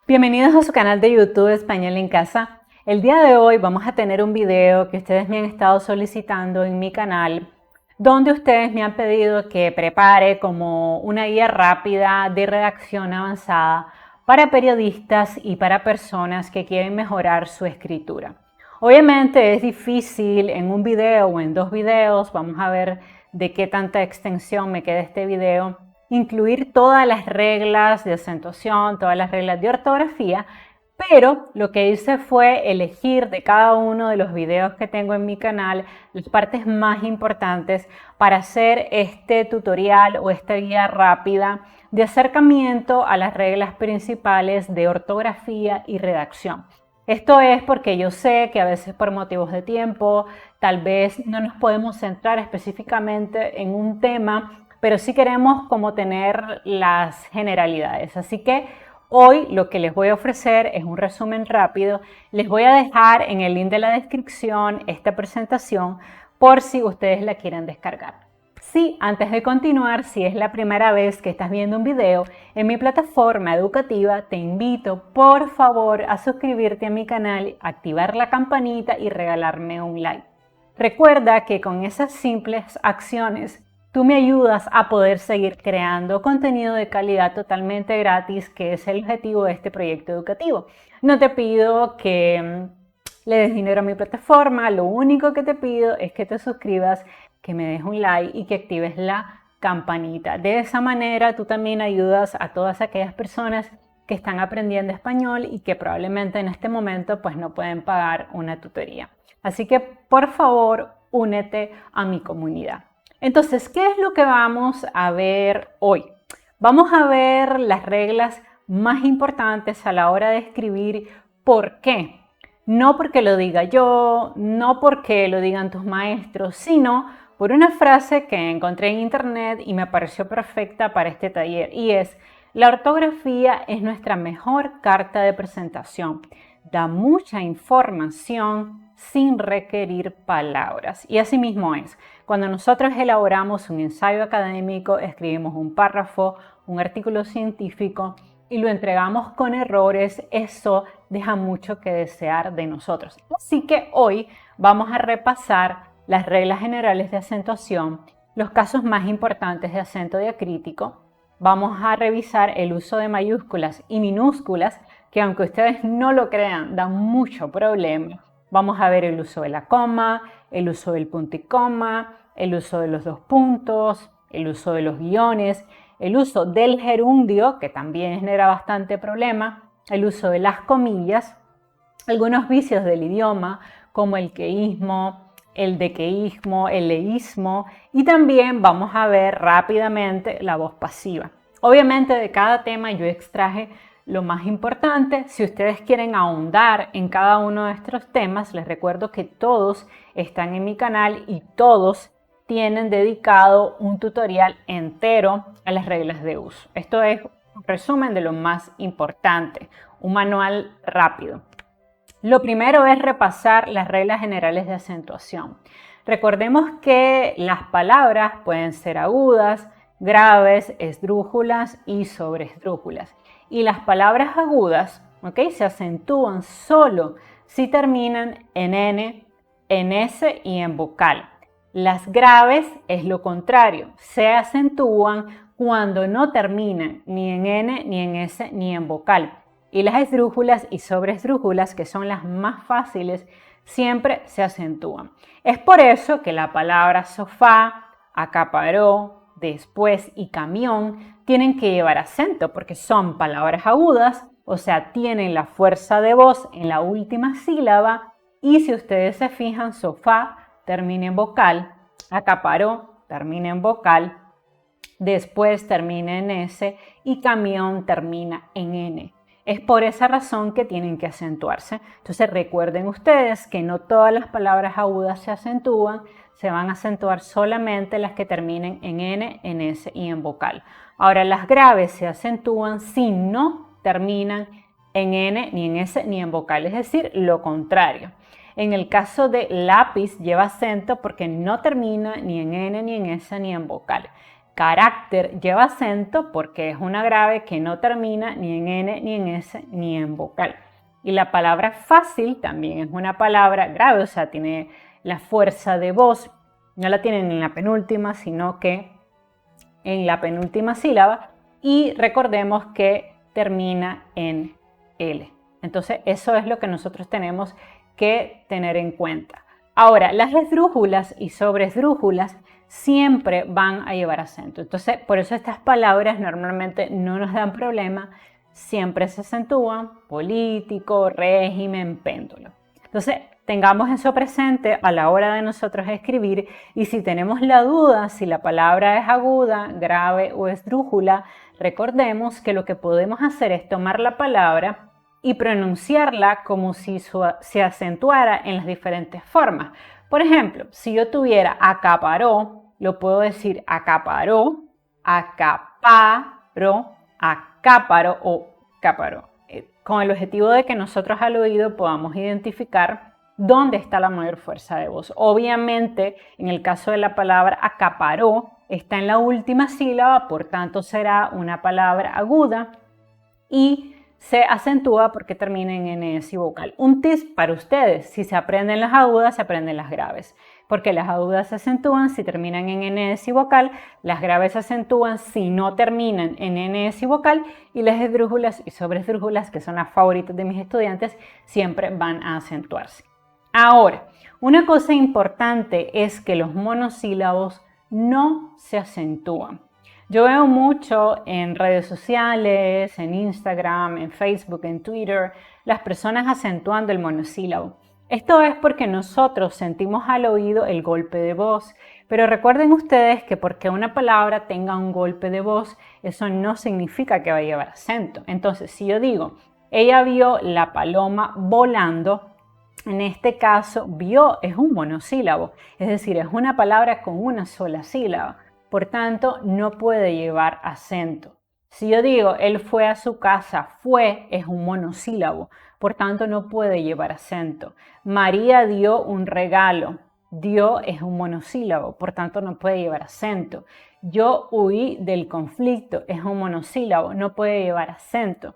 Bienvenidos a su canal de YouTube Español en Casa. El día de hoy vamos a tener un video que ustedes me han estado solicitando en mi canal, donde ustedes me han pedido que prepare como una guía rápida de redacción avanzada para periodistas y para personas que quieren mejorar su escritura. Obviamente es difícil en un video o en dos videos, vamos a ver de qué tanta extensión me queda este video, incluir todas las reglas de acentuación, todas las reglas de ortografía, pero lo que hice fue elegir de cada uno de los videos que tengo en mi canal las partes más importantes para hacer este tutorial o esta guía rápida de acercamiento a las reglas principales de ortografía y redacción. Esto es porque yo sé que a veces por motivos de tiempo, tal vez no nos podemos centrar específicamente en un tema, pero sí queremos como tener las generalidades. Así que hoy lo que les voy a ofrecer es un resumen rápido. Les voy a dejar en el link de la descripción esta presentación por si ustedes la quieren descargar. Sí, antes de continuar, si es la primera vez que estás viendo un video en mi plataforma educativa, te invito por favor a suscribirte a mi canal, activar la campanita y regalarme un like. Recuerda que con esas simples acciones tú me ayudas a poder seguir creando contenido de calidad totalmente gratis, que es el objetivo de este proyecto educativo. No te pido que le des dinero a mi plataforma, lo único que te pido es que te suscribas, que me des un like y que actives la campanita. De esa manera tú también ayudas a todas aquellas personas que están aprendiendo español y que probablemente en este momento pues no pueden pagar una tutoría. Así que por favor únete a mi comunidad. Entonces, ¿qué es lo que vamos a ver hoy? Vamos a ver las reglas más importantes a la hora de escribir. ¿Por qué? No porque lo diga yo, no porque lo digan tus maestros, sino por una frase que encontré en internet y me pareció perfecta para este taller, y es: la ortografía es nuestra mejor carta de presentación. Da mucha información sin requerir palabras. Y así mismo es. Cuando nosotros elaboramos un ensayo académico, escribimos un párrafo, un artículo científico y lo entregamos con errores, eso deja mucho que desear de nosotros. Así que hoy vamos a repasar las reglas generales de acentuación, los casos más importantes de acento diacrítico. Vamos a revisar el uso de mayúsculas y minúsculas, que aunque ustedes no lo crean, dan mucho problema. Vamos a ver el uso de la coma, el uso del punto y coma, el uso de los dos puntos, el uso de los guiones, el uso del gerundio, que también genera bastante problema, el uso de las comillas, algunos vicios del idioma, como el queísmo, el dequeísmo, el leísmo, y también vamos a ver rápidamente la voz pasiva. Obviamente de cada tema yo extraje lo más importante. Si ustedes quieren ahondar en cada uno de estos temas, les recuerdo que todos están en mi canal y todos tienen dedicado un tutorial entero a las reglas de uso. Esto es un resumen de lo más importante, un manual rápido. Lo primero es repasar las reglas generales de acentuación. Recordemos que las palabras pueden ser agudas, graves, esdrújulas y sobreesdrújulas. Y las palabras agudas, se acentúan solo si terminan en N, en S y en vocal. Las graves es lo contrario, se acentúan cuando no terminan ni en N, ni en S, ni en vocal. Y las esdrújulas y sobreesdrújulas, que son las más fáciles, siempre se acentúan. Es por eso que la palabra sofá, acaparó, después y camión tienen que llevar acento, porque son palabras agudas, o sea, tienen la fuerza de voz en la última sílaba. Y si ustedes se fijan, sofá termina en vocal, acaparó termina en vocal, después termina en S y camión termina en N. Es por esa razón que tienen que acentuarse. Entonces recuerden ustedes que no todas las palabras agudas se acentúan, se van a acentuar solamente las que terminen en N, en S y en vocal. Ahora las graves se acentúan si no terminan en N, ni en S, ni en vocal, es decir, lo contrario. En el caso de lápiz lleva acento porque no termina ni en N, ni en S, ni en vocal. carácter lleva acento porque es una grave que no termina ni en N, ni en S, ni en vocal. Y la palabra fácil también es una palabra grave, o sea, tiene la fuerza de voz, no la tienen en la penúltima, sino que en la penúltima sílaba, y recordemos que termina en L. Entonces, eso es lo que nosotros tenemos que tener en cuenta. Ahora, las esdrújulas y sobresdrújulas siempre van a llevar acento. Entonces, por eso estas palabras normalmente no nos dan problema, siempre se acentúan: político, régimen, péndulo. Entonces, tengamos eso presente a la hora de nosotros escribir, y si tenemos la duda si la palabra es aguda, grave o esdrújula, recordemos que lo que podemos hacer es tomar la palabra y pronunciarla como si se acentuara en las diferentes formas. Por ejemplo, si yo tuviera acaparó, lo puedo decir acaparó, acaparo, acáparo o cáparo, con el objetivo de que nosotros al oído podamos identificar dónde está la mayor fuerza de voz. Obviamente, en el caso de la palabra acaparó, está en la última sílaba, por tanto será una palabra aguda y se acentúa porque termina en NS y vocal. Un tip para ustedes: si se aprenden las agudas, se aprenden las graves, porque las agudas se acentúan si terminan en NS y vocal, las graves se acentúan si no terminan en NS y vocal, y las esdrújulas y sobresdrújulas, que son las favoritas de mis estudiantes, siempre van a acentuarse. Ahora, una cosa importante es que los monosílabos no se acentúan. Yo veo mucho en redes sociales, en Instagram, en Facebook, en Twitter, las personas acentuando el monosílabo. Esto es porque nosotros sentimos al oído el golpe de voz, pero recuerden ustedes que porque una palabra tenga un golpe de voz, eso no significa que va a llevar acento. Entonces, si yo digo, ella vio la paloma volando, en este caso, vio es un monosílabo, es decir, es una palabra con una sola sílaba. Por tanto, no puede llevar acento. Si yo digo, él fue a su casa, fue es un monosílabo, por tanto no puede llevar acento. María dio un regalo, dio es un monosílabo, por tanto no puede llevar acento. Yo huí del conflicto, es un monosílabo, no puede llevar acento.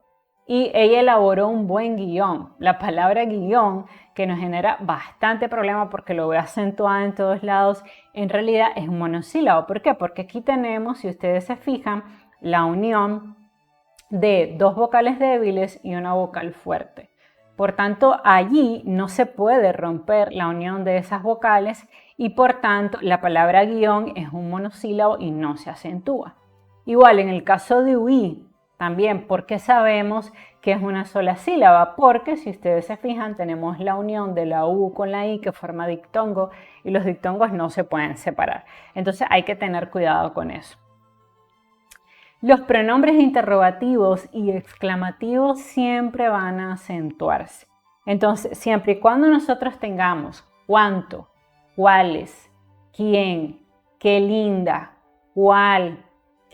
Y ella elaboró un buen guión. La palabra guión, que nos genera bastante problema porque lo veo acentuado en todos lados, en realidad es un monosílabo. ¿Por qué? Porque aquí tenemos, si ustedes se fijan, la unión de dos vocales débiles y una vocal fuerte. Por tanto, allí no se puede romper la unión de esas vocales y por tanto la palabra guión es un monosílabo y no se acentúa. Igual en el caso de huí, también, porque sabemos que es una sola sílaba, porque si ustedes se fijan tenemos la unión de la U con la I que forma dictongo y los dictongos no se pueden separar. Entonces hay que tener cuidado con eso. Los pronombres interrogativos y exclamativos siempre van a acentuarse. Entonces, siempre y cuando nosotros tengamos cuánto, cuáles, quién, qué linda, cuál,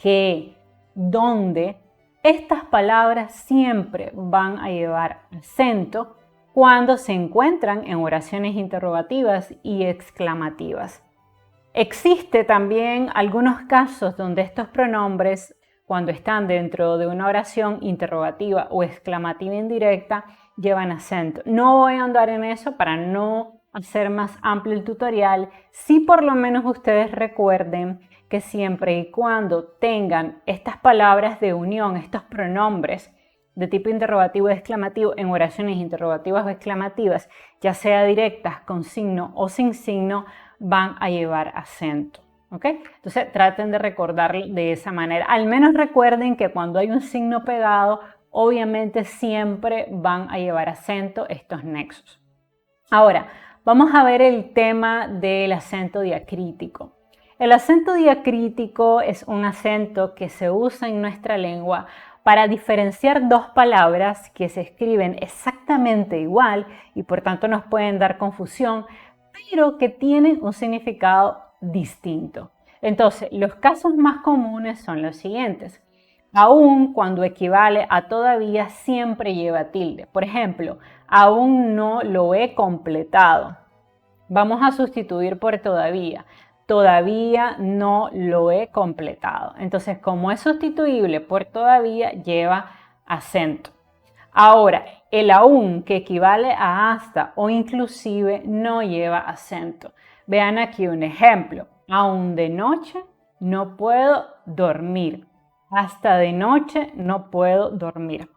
qué, dónde, estas palabras siempre van a llevar acento cuando se encuentran en oraciones interrogativas y exclamativas. Existe también algunos casos donde estos pronombres, cuando están dentro de una oración interrogativa o exclamativa indirecta, llevan acento. No voy a andar en eso para no hacer más amplio el tutorial. Sí, por lo menos ustedes recuerden que siempre y cuando tengan estas palabras de unión, estos pronombres de tipo interrogativo y exclamativo en oraciones interrogativas o exclamativas, ya sea directas con signo o sin signo, van a llevar acento. ¿Ok? Entonces traten de recordarlo de esa manera. Al menos recuerden que cuando hay un signo pegado, obviamente siempre van a llevar acento estos nexos. Ahora, vamos a ver el tema del acento diacrítico. El acento diacrítico es un acento que se usa en nuestra lengua para diferenciar dos palabras que se escriben exactamente igual y por tanto nos pueden dar confusión, pero que tienen un significado distinto. Entonces, los casos más comunes son los siguientes. Aún cuando equivale a todavía siempre lleva tilde. Por ejemplo, aún no lo he completado. Vamos a sustituir por todavía. todavía no lo he completado. Entonces, como es sustituible por todavía, lleva acento. Ahora, el aún, que equivale a hasta o inclusive, no lleva acento. Vean aquí un ejemplo. Aún de noche no puedo dormir. Hasta de noche no puedo dormir.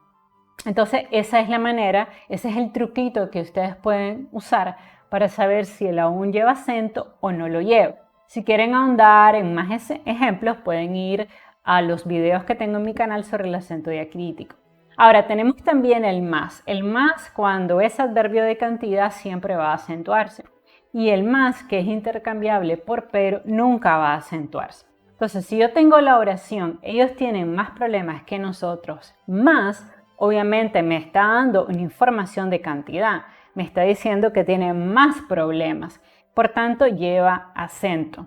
Entonces, esa es la manera, ese es el truquito que ustedes pueden usar para saber si el aún lleva acento o no lo lleva. Si quieren ahondar en más ejemplos, pueden ir a los videos que tengo en mi canal sobre el acento diacrítico. Ahora, tenemos también el más. El más, cuando es adverbio de cantidad, siempre va a acentuarse. Y el más, que es intercambiable por pero, nunca va a acentuarse. Entonces, si yo tengo la oración, ellos tienen más problemas que nosotros, más, obviamente me está dando una información de cantidad. Me está diciendo que tienen más problemas. Por tanto, lleva acento.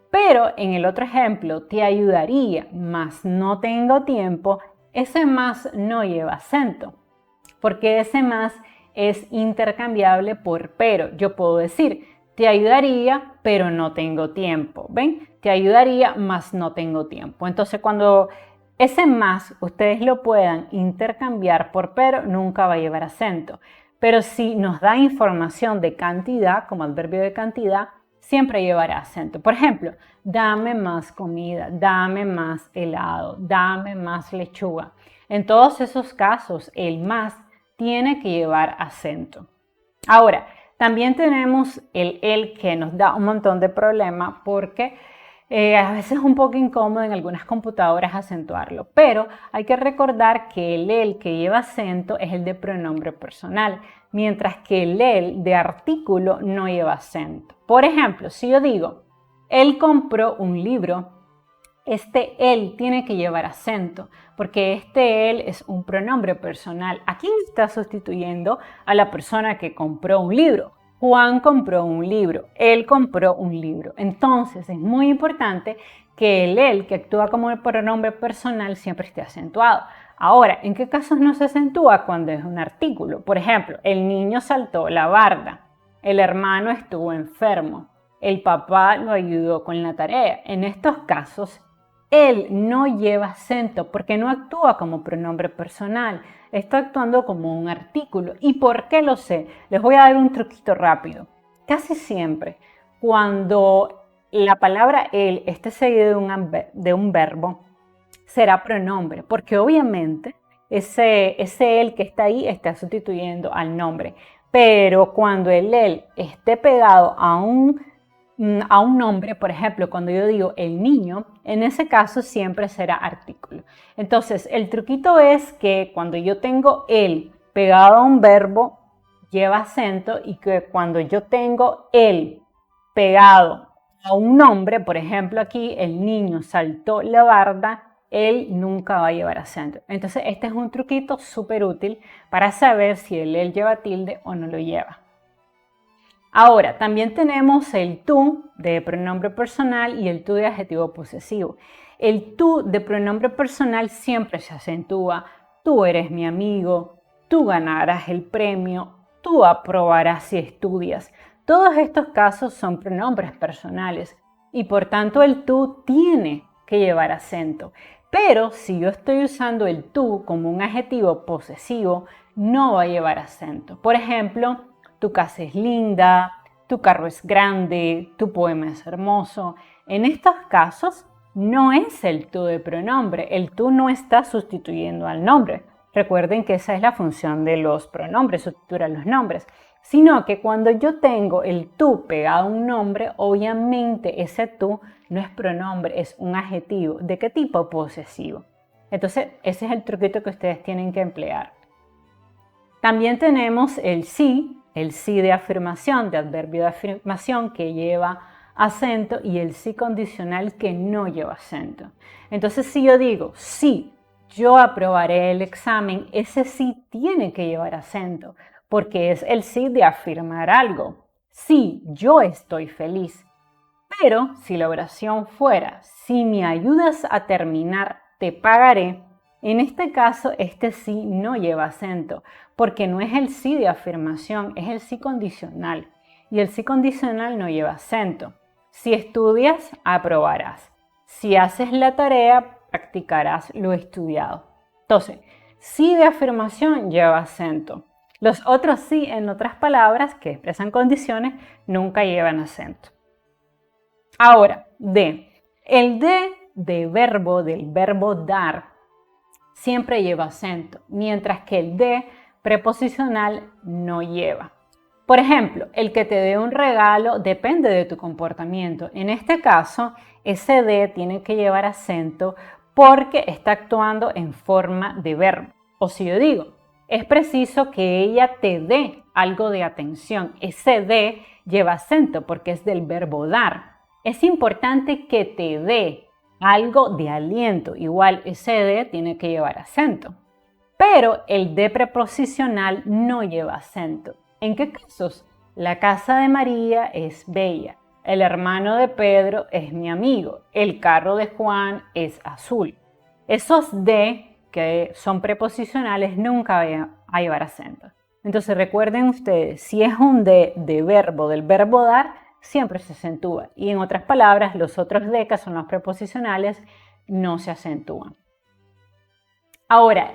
Pero en el otro ejemplo, te ayudaría, más no tengo tiempo, ese más no lleva acento. Porque ese más es intercambiable por pero. Yo puedo decir, te ayudaría, pero no tengo tiempo. ¿Ven? Te ayudaría, más no tengo tiempo. Entonces, cuando ese más ustedes lo puedan intercambiar por pero, nunca va a llevar acento. Pero si nos da información de cantidad, como adverbio de cantidad, siempre llevará acento. Por ejemplo, dame más comida, dame más helado, dame más lechuga. En todos esos casos, el más tiene que llevar acento. Ahora, también tenemos el que nos da un montón de problemas porque a veces es un poco incómodo en algunas computadoras acentuarlo, pero hay que recordar que el que lleva acento es el de pronombre personal, mientras que el de artículo no lleva acento. Por ejemplo, si yo digo, él compró un libro, este él tiene que llevar acento, porque este él es un pronombre personal. ¿A quién está sustituyendo? A la persona que compró un libro. Juan compró un libro, él compró un libro. Entonces es muy importante que el él, que actúa como el pronombre personal, siempre esté acentuado. Ahora, ¿en qué casos no se acentúa? Cuando es un artículo. Por ejemplo, el niño saltó la barda, el hermano estuvo enfermo, el papá lo ayudó con la tarea. En estos casos, él no lleva acento porque no actúa como pronombre personal, está actuando como un artículo. ¿Y por qué lo sé? Les voy a dar un truquito rápido. Casi siempre, cuando la palabra él esté seguida de un verbo, será pronombre, porque obviamente ese él que está ahí está sustituyendo al nombre. Pero cuando el él esté pegado a un nombre, por ejemplo, cuando yo digo el niño, en ese caso siempre será artículo. Entonces, el truquito es que cuando yo tengo el pegado a un verbo, lleva acento, y que cuando yo tengo el pegado a un nombre, por ejemplo aquí, el niño saltó la barda, él nunca va a llevar acento. Entonces, este es un truquito súper útil para saber si el él lleva tilde o no lo lleva. Ahora, también tenemos el tú de pronombre personal y el tú de adjetivo posesivo. El tú de pronombre personal siempre se acentúa. Tú eres mi amigo, tú ganarás el premio, tú aprobarás si estudias. Todos estos casos son pronombres personales y por tanto el tú tiene que llevar acento. Pero si yo estoy usando el tú como un adjetivo posesivo, no va a llevar acento. Por ejemplo, tu casa es linda, tu carro es grande, tu poema es hermoso. En estos casos no es el tú de pronombre, el tú no está sustituyendo al nombre. Recuerden que esa es la función de los pronombres, sustituir a los nombres. Sino que cuando yo tengo el tú pegado a un nombre, obviamente ese tú no es pronombre, es un adjetivo. ¿De qué tipo? Posesivo. Entonces, ese es el truquito que ustedes tienen que emplear. También tenemos el sí de afirmación, de adverbio de afirmación que lleva acento, y el sí condicional que no lleva acento. Entonces, si yo digo sí, yo aprobaré el examen, ese sí tiene que llevar acento, porque es el sí de afirmar algo. Sí, yo estoy feliz. Pero si la oración fuera, si me ayudas a terminar, te pagaré, en este caso este sí no lleva acento, porque no es el sí de afirmación, es el sí condicional. Y el sí condicional no lleva acento. Si estudias, aprobarás. Si haces la tarea, practicarás lo estudiado. Entonces, sí de afirmación lleva acento. Los otros sí, en otras palabras, que expresan condiciones, nunca llevan acento. Ahora, de. El de verbo, del verbo dar, siempre lleva acento, mientras que el de preposicional no lleva. Por ejemplo, el que te dé un regalo depende de tu comportamiento. En este caso, ese de tiene que llevar acento porque está actuando en forma de verbo. O si yo digo, es preciso que ella te dé algo de atención. Ese de lleva acento porque es del verbo dar. Es importante que te dé algo de aliento. Igual ese de tiene que llevar acento. Pero el de preposicional no lleva acento. ¿En qué casos? La casa de María es bella. El hermano de Pedro es mi amigo. El carro de Juan es azul. Esos de que son preposicionales nunca van a llevar acento. Entonces recuerden ustedes, si es un de verbo, del verbo dar, siempre se acentúa. Y en otras palabras, los otros de, que son los preposicionales, no se acentúan. Ahora,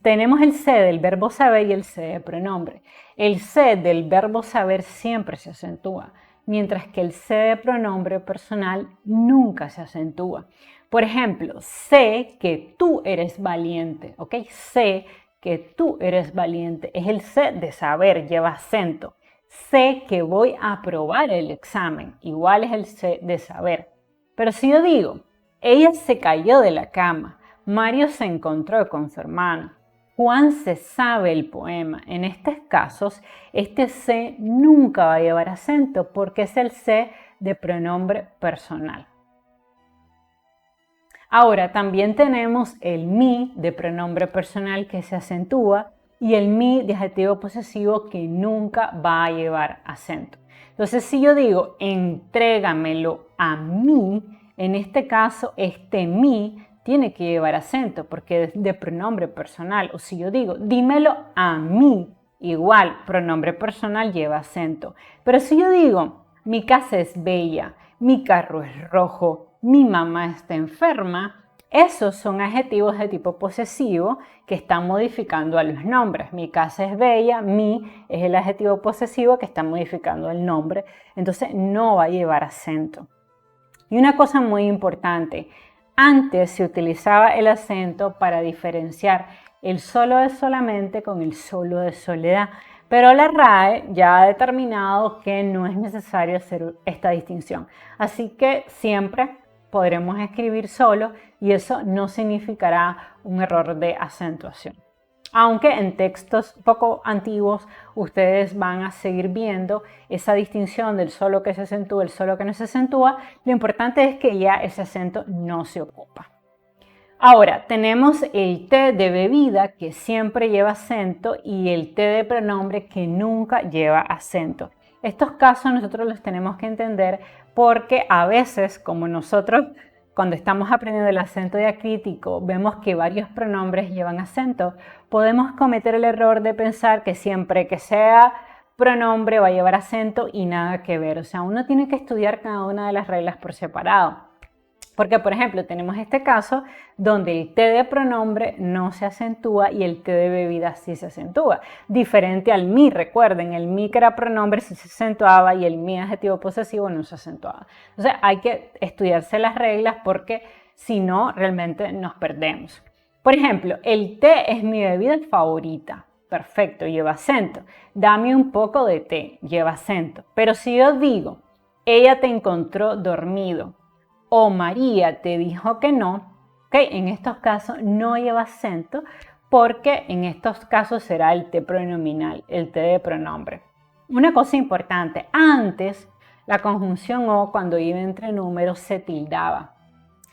tenemos el se del verbo saber y el se de pronombre. El se del verbo saber siempre se acentúa, mientras que el se de pronombre personal nunca se acentúa. Por ejemplo, sé que tú eres valiente, ¿ok? Sé que tú eres valiente. Es el se de saber, lleva acento. Sé que voy a aprobar el examen, igual es el se de saber. Pero si yo digo, ella se cayó de la cama, Mario se encontró con su hermano, Juan se sabe el poema. En estos casos, este se nunca va a llevar acento porque es el se de pronombre personal. Ahora, también tenemos el mi de pronombre personal que se acentúa y el mi de adjetivo posesivo que nunca va a llevar acento. Entonces, si yo digo, entrégamelo a mí, en este caso, este mi tiene que llevar acento porque es de pronombre personal. O si yo digo, dímelo a mí, igual, pronombre personal lleva acento. Pero si yo digo, mi casa es bella, mi carro es rojo, mi mamá está enferma, esos son adjetivos de tipo posesivo que están modificando a los nombres. Mi casa es bella, mi es el adjetivo posesivo que está modificando el nombre. Entonces no va a llevar acento. Y una cosa muy importante, antes se utilizaba el acento para diferenciar el solo de solamente con el solo de soledad, pero la RAE ya ha determinado que no es necesario hacer esta distinción. Así que siempre podremos escribir solo y eso no significará un error de acentuación. Aunque en textos poco antiguos ustedes van a seguir viendo esa distinción del solo que se acentúa, el solo que no se acentúa, lo importante es que ya ese acento no se ocupa. Ahora, tenemos el T de bebida que siempre lleva acento y el T de pronombre que nunca lleva acento. Estos casos nosotros los tenemos que entender porque a veces, como nosotros cuando estamos aprendiendo el acento diacrítico vemos que varios pronombres llevan acento, podemos cometer el error de pensar que siempre que sea pronombre va a llevar acento y nada que ver. O sea, uno tiene que estudiar cada una de las reglas por separado. Porque, por ejemplo, tenemos este caso donde el T de pronombre no se acentúa y el T de bebida sí se acentúa. Diferente al mi, recuerden, el mi que era pronombre sí se acentuaba y el mi adjetivo posesivo no se acentuaba. Entonces hay que estudiarse las reglas porque si no, realmente nos perdemos. Por ejemplo, el té es mi bebida favorita. Perfecto, lleva acento. Dame un poco de té, lleva acento. Pero si yo digo, ella te encontró dormido, o María te dijo que no, ¿okay? En estos casos no lleva acento porque en estos casos será el T pronominal, el T de pronombre. Una cosa importante, antes la conjunción O cuando iba entre números se tildaba.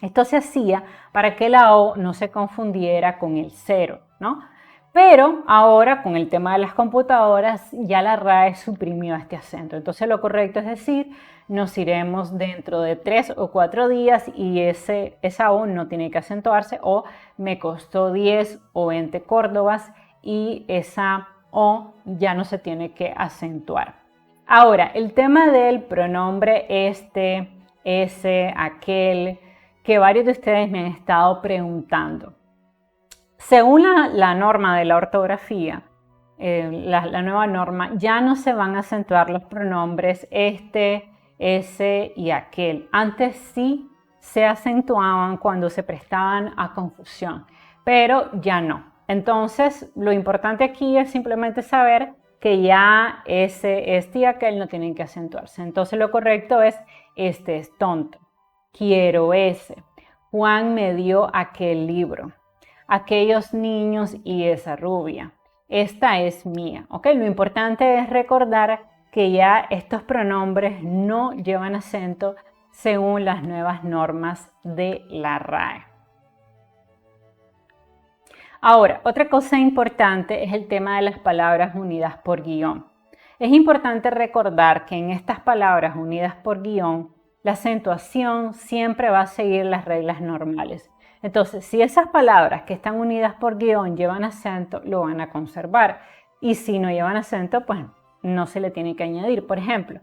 Esto se hacía para que la O no se confundiera con el cero, ¿no? Pero ahora con el tema de las computadoras ya la RAE suprimió este acento. Entonces lo correcto es decir, nos iremos dentro de 3 o 4 días y esa O no tiene que acentuarse, o me costó 10 o 20 córdobas y esa O ya no se tiene que acentuar. Ahora, el tema del pronombre ese, aquel, que varios de ustedes me han estado preguntando. Según la norma de la ortografía, la nueva norma, ya no se van a acentuar los pronombres este, ese y aquel. Antes sí se acentuaban cuando se prestaban a confusión, pero ya no. Entonces, lo importante aquí es simplemente saber que ya ese, este y aquel no tienen que acentuarse. Entonces, lo correcto es, este es tonto, quiero ese, Juan me dio aquel libro, aquellos niños y esa rubia, esta es mía. ¿Ok? Lo importante es recordar que ya estos pronombres no llevan acento según las nuevas normas de la RAE. Ahora, otra cosa importante es el tema de las palabras unidas por guión. Es importante recordar que en estas palabras unidas por guión, la acentuación siempre va a seguir las reglas normales. Entonces, si esas palabras que están unidas por guión llevan acento, lo van a conservar. Y si no llevan acento, pues no se le tiene que añadir. Por ejemplo,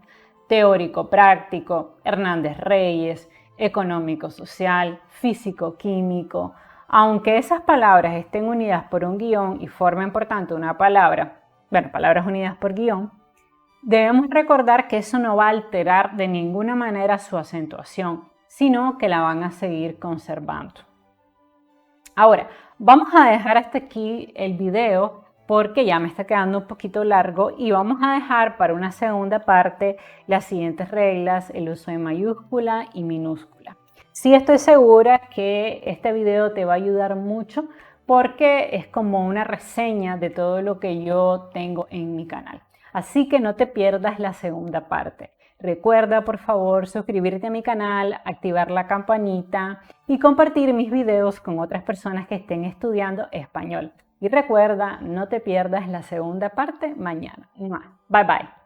teórico práctico, Hernández Reyes, económico social, físico químico. Aunque esas palabras estén unidas por un guión y formen por tanto una palabra, bueno, palabras unidas por guión, debemos recordar que eso no va a alterar de ninguna manera su acentuación, sino que la van a seguir conservando. Ahora, vamos a dejar hasta aquí el video porque ya me está quedando un poquito largo y vamos a dejar para una segunda parte las siguientes reglas, el uso de mayúscula y minúscula. Sí, estoy segura que este video te va a ayudar mucho porque es como una reseña de todo lo que yo tengo en mi canal. Así que no te pierdas la segunda parte. Recuerda, por favor, suscribirte a mi canal, activar la campanita y compartir mis videos con otras personas que estén estudiando español. Y recuerda, no te pierdas la segunda parte mañana. Bye bye.